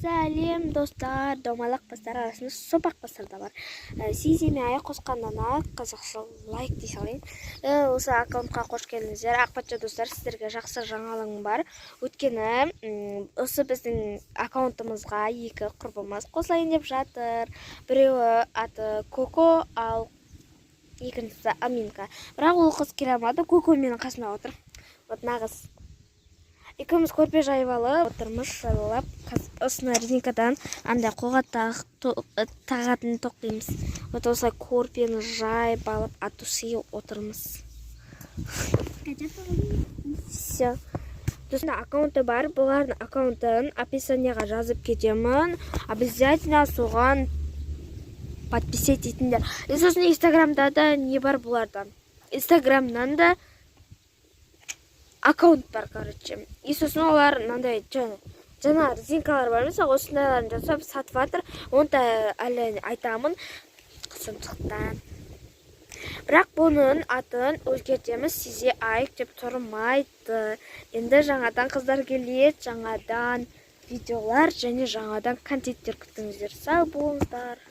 Сәлем достар, домалақ бастар арасында сопақ бастар да бар. Сіземе аяқ қосқаннан қазақша лайк дей салайын. Осы аккаунтқа қош келдіңіздер. Ақпатша достар, сіздерге жақсы жаңалығым бар. Өйткені осы біздің аккаунтымызға екі құрбымыз қосылайын деп жатыр. Біреуі аты Коко, ал екіншісі Аминка. Бірақ ол қыз келе алмады. Коко менің қасымда отыр. Вот нағыз. Екеуміз көрпе жайып алып отырмыз, жайлап. Осыны резинкадан андай қолға тағатын тоқимыз. Вот осылай көрпені жайып алып от души отырмыз. Все. Достар, аккаунты бар. Бұлардың аккаунтын описанияға жазып кетемін. Обязательно соған подписать етіңдер. И сосын инстаграмда да не бар бұлардан. Инстаграмнан да аккаунт бар, короче. И сосын олар мынандай жаңа резинкалар бар, мысалы осындайларын жасап сатып жатыр. Оны да әлі айтамын. Сондықтан. Бірақ бұның атын өзгертеміз, сізге айк деп тұрмайды. Енді жаңадан қыздар келеді, жаңадан видеолар және жаңадан контенттер күтіңіздер. Сау болыңыздар.